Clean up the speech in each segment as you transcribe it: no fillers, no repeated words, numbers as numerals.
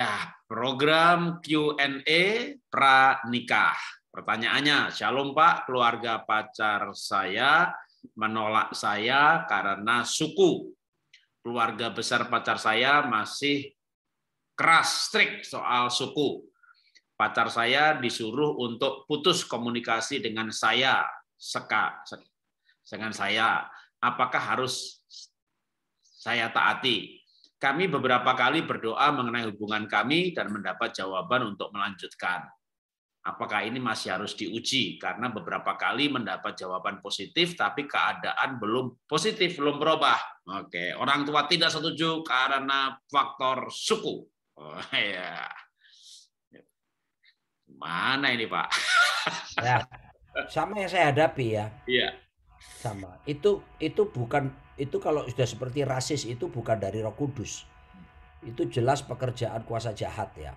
Ya, program Q&A pranikah. Pertanyaannya, Shalom Pak, keluarga pacar saya menolak saya karena suku. Keluarga besar pacar saya masih keras, strict soal suku. Pacar saya disuruh untuk putus komunikasi dengan saya. Dengan saya. Apakah harus saya taati? Kami beberapa kali berdoa mengenai hubungan kami dan mendapat jawaban untuk melanjutkan. Apakah ini masih harus diuji? Karena beberapa kali mendapat jawaban positif, tapi keadaan belum positif, belum berubah. Oke, orang tua tidak setuju karena faktor suku. Oh, ya. Mana ini, Pak? Ya, sama yang saya hadapi ya. Iya. Sama. Itu bukan, itu kalau sudah seperti rasis itu bukan dari Roh Kudus. Itu jelas pekerjaan kuasa jahat ya.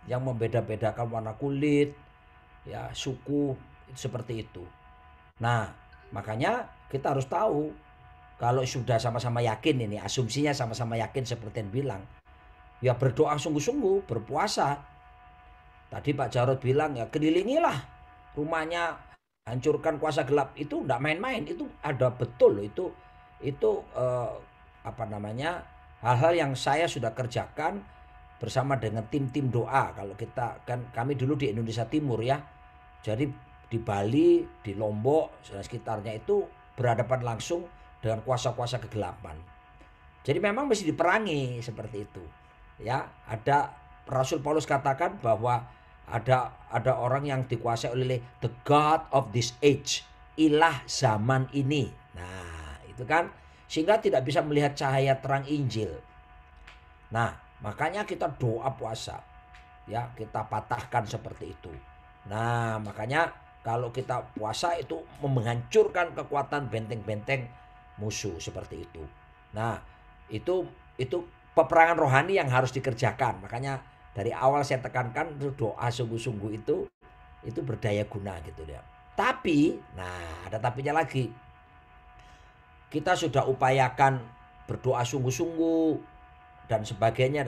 Yang membeda-bedakan warna kulit, ya, suku, seperti itu. Nah, makanya kita harus tahu kalau sudah sama-sama yakin ini, asumsinya sama-sama yakin seperti yang bilang, ya berdoa sungguh-sungguh, berpuasa. Tadi Pak Jarod bilang ya kelilingilah rumahnya, hancurkan kuasa gelap, itu enggak main-main, itu ada betul loh, itu apa namanya, hal-hal yang saya sudah kerjakan bersama dengan tim-tim doa. Kalau kita kan, kami dulu di Indonesia Timur ya, jadi di Bali, di Lombok dan sekitarnya itu berhadapan langsung dengan kuasa-kuasa kegelapan. Jadi memang mesti diperangi seperti itu. Ya, ada Rasul Paulus katakan bahwa ada orang yang dikuasai oleh the God of this age, ilah zaman ini. Nah, itu kan sehingga tidak bisa melihat cahaya terang Injil. Nah, makanya kita doa puasa. Ya, kita patahkan seperti itu. Nah, makanya kalau kita puasa itu menghancurkan kekuatan benteng-benteng musuh seperti itu. Nah, itu peperangan rohani yang harus dikerjakan. Makanya dari awal saya tekankan doa sungguh-sungguh itu berdaya guna gitu ya. Tapi, nah ada tapinya lagi. Kita sudah upayakan berdoa sungguh-sungguh dan sebagainya,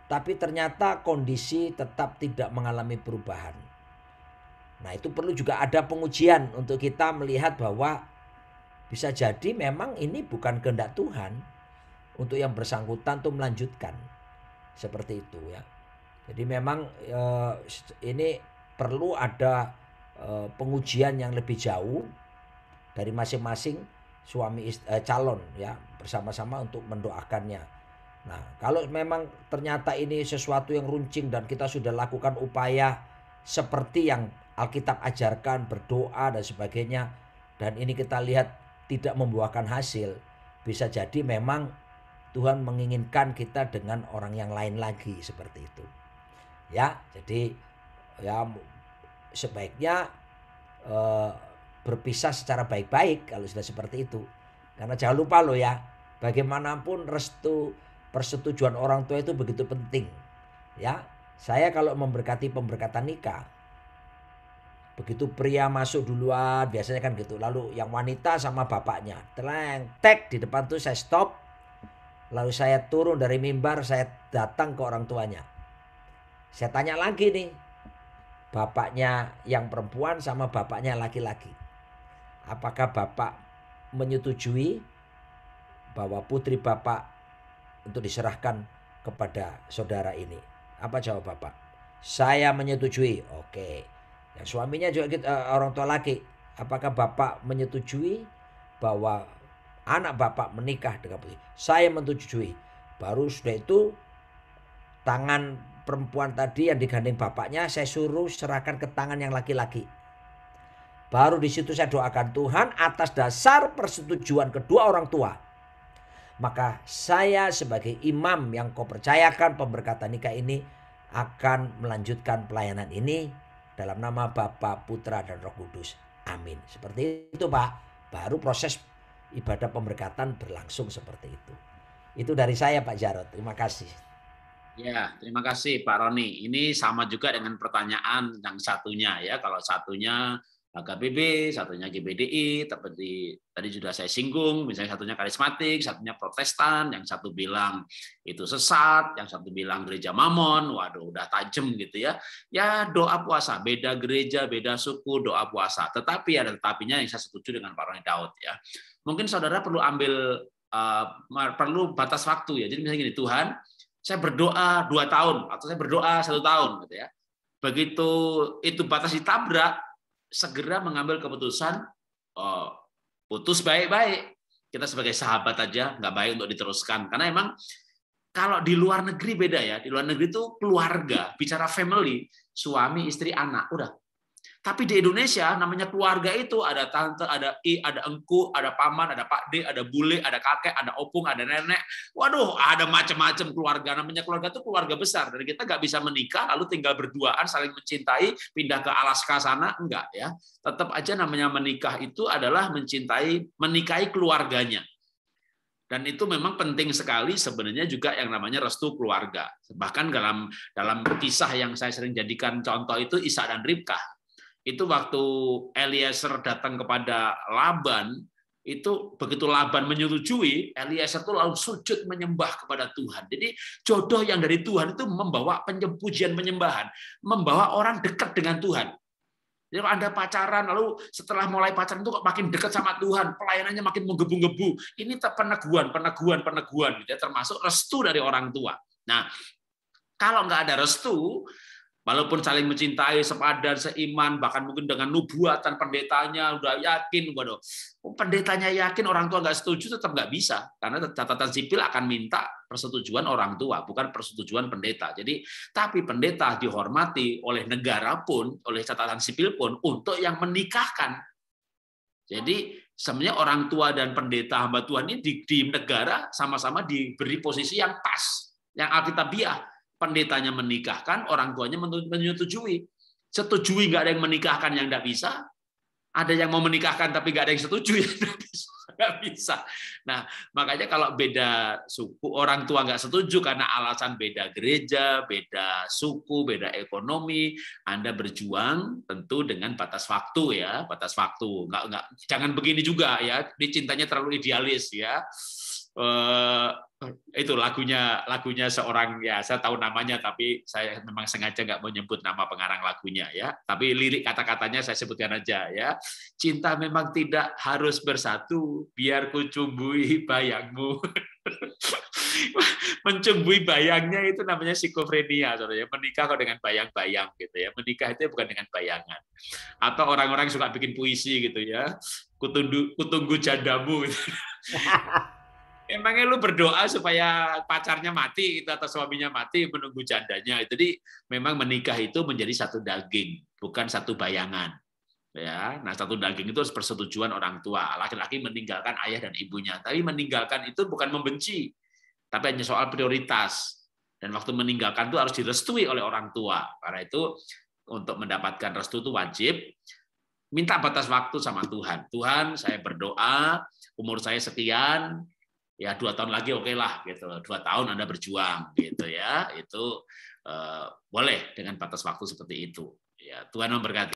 tapi ternyata kondisi tetap tidak mengalami perubahan. Nah, itu perlu juga ada pengujian untuk kita melihat bahwa bisa jadi memang ini bukan kehendak Tuhan untuk yang bersangkutan tuh melanjutkan. Seperti itu ya. Jadi memang ini perlu ada pengujian yang lebih jauh dari masing-masing suami calon ya, bersama-sama untuk mendoakannya. Nah, kalau memang ternyata ini sesuatu yang runcing dan kita sudah lakukan upaya seperti yang Alkitab ajarkan, berdoa dan sebagainya, dan ini kita lihat tidak membuahkan hasil, bisa jadi memang Tuhan menginginkan kita dengan orang yang lain lagi seperti itu. Ya, jadi ya sebaiknya berpisah secara baik-baik kalau sudah seperti itu. Karena jangan lupa loh ya, bagaimanapun persetujuan orang tua itu begitu penting. Ya, saya kalau memberkati pemberkatan nikah, begitu pria masuk duluan biasanya kan gitu, lalu yang wanita sama bapaknya, tek di depan tuh saya stop, lalu saya turun dari mimbar, saya datang ke orang tuanya, saya tanya lagi nih, bapaknya yang perempuan sama bapaknya laki-laki, apakah bapak menyetujui bahwa putri bapak untuk diserahkan kepada saudara ini? Apa jawab bapak? Saya menyetujui. Oke. Yang suaminya juga orang tua laki, apakah bapak menyetujui bahwa anak bapak menikah dengan putri? Saya menyetujui. Baru sudah itu tangan perempuan tadi yang digandeng bapaknya saya suruh serahkan ke tangan yang laki-laki. Baru di situ saya doakan Tuhan atas dasar persetujuan kedua orang tua. Maka saya sebagai imam yang kau percayakan pemberkatan nikah ini akan melanjutkan pelayanan ini dalam nama Bapa, Putra, dan Roh Kudus. Amin. Seperti itu Pak. Baru proses ibadah pemberkatan berlangsung seperti itu. Itu dari saya Pak Jarod. Terima kasih. Ya, terima kasih Pak Roni. Ini sama juga dengan pertanyaan yang satunya ya. Kalau satunya HKBP, satunya GBDI, tadi sudah saya singgung, misalnya satunya karismatik, satunya Protestan, yang satu bilang itu sesat, yang satu bilang gereja Mamon, waduh udah tajam gitu ya. Ya doa puasa, beda gereja, beda suku, doa puasa. Tetapi ada tetapinya yang saya setuju dengan Pak Roni Daud ya. Mungkin saudara perlu perlu batas waktu ya. Jadi misalnya gini, Tuhan, saya berdoa 2 tahun atau saya berdoa 1 tahun gitu ya. Begitu itu batas ditabrak, segera mengambil keputusan, putus baik-baik. Kita sebagai sahabat aja nggak baik untuk diteruskan. Karena emang kalau di luar negeri beda ya. Di luar negeri itu keluarga, bicara family, suami, istri, anak, udah. Tapi di Indonesia namanya keluarga itu ada tante, ada ada engku, ada paman, ada pak D, ada bule, ada kakek, ada opung, ada nenek. Waduh, ada macam-macam keluarga. Namanya keluarga itu keluarga besar. Dan kita nggak bisa menikah lalu tinggal berduaan saling mencintai, pindah ke Alaska sana, enggak ya. Tetap aja namanya menikah itu adalah menikahi keluarganya. Dan itu memang penting sekali sebenarnya juga yang namanya restu keluarga. Bahkan dalam kisah yang saya sering jadikan contoh itu Ishak dan Ribkah. Itu waktu Eliezer datang kepada Laban, itu begitu Laban menyetujui, Eliezer itu lalu sujud menyembah kepada Tuhan. Jadi jodoh yang dari Tuhan itu membawa pujian penyembahan, membawa orang dekat dengan Tuhan. Jadi kalau Anda pacaran, lalu setelah mulai pacaran itu kok makin dekat sama Tuhan, pelayanannya makin menggebu-gebu. Ini peneguhan, gitu ya, termasuk restu dari orang tua. Nah, kalau nggak ada restu, walaupun saling mencintai, sepadan, seiman, bahkan mungkin dengan nubuatan pendetanya udah yakin, waduh, pendetanya yakin, orang tua nggak setuju, tetap nggak bisa, karena catatan sipil akan minta persetujuan orang tua, bukan persetujuan pendeta. Jadi, tapi pendeta dihormati oleh negara pun, oleh catatan sipil pun, untuk yang menikahkan. Jadi, sebenarnya orang tua dan pendeta hamba Tuhan ini di negara sama-sama diberi posisi yang pas, yang alkitabiah. Pendetanya menikahkan, orang tuanya menyetujui. Setujui nggak ada yang menikahkan yang nggak bisa. Ada yang mau menikahkan tapi nggak ada yang setuju, nggak bisa. Nah, makanya kalau beda suku, orang tua nggak setuju karena alasan beda gereja, beda suku, beda ekonomi, Anda berjuang tentu dengan batas waktu ya, batas waktu. Jangan begini juga ya, dicintanya terlalu idealis ya. Itu lagunya seorang, ya saya tahu namanya tapi saya memang sengaja nggak mau nyebut nama pengarang lagunya ya, tapi lirik kata-katanya saya sebutkan aja ya. Cinta memang tidak harus bersatu, biar ku cumbui bayangmu. Mencumbui bayangnya itu namanya psikofrenia, saudara ya. Menikah kok dengan bayang-bayang gitu ya. Menikah itu bukan dengan bayangan. Atau orang-orang suka bikin puisi gitu ya. Kutunggu jandamu. Emangnya lu berdoa supaya pacarnya mati atau suaminya mati menunggu jandanya. Jadi memang menikah itu menjadi satu daging, bukan satu bayangan. Ya, nah satu daging itu harus persetujuan orang tua. Laki-laki meninggalkan ayah dan ibunya, tapi meninggalkan itu bukan membenci, tapi hanya soal prioritas. Dan waktu meninggalkan itu harus direstui oleh orang tua. Karena itu untuk mendapatkan restu itu wajib minta batas waktu sama Tuhan. Tuhan, saya berdoa umur saya sekian. Ya 2 tahun lagi oke lah gitu. 2 tahun Anda berjuang gitu ya. Itu boleh dengan batas waktu seperti itu. Ya, Tuhan memberkati.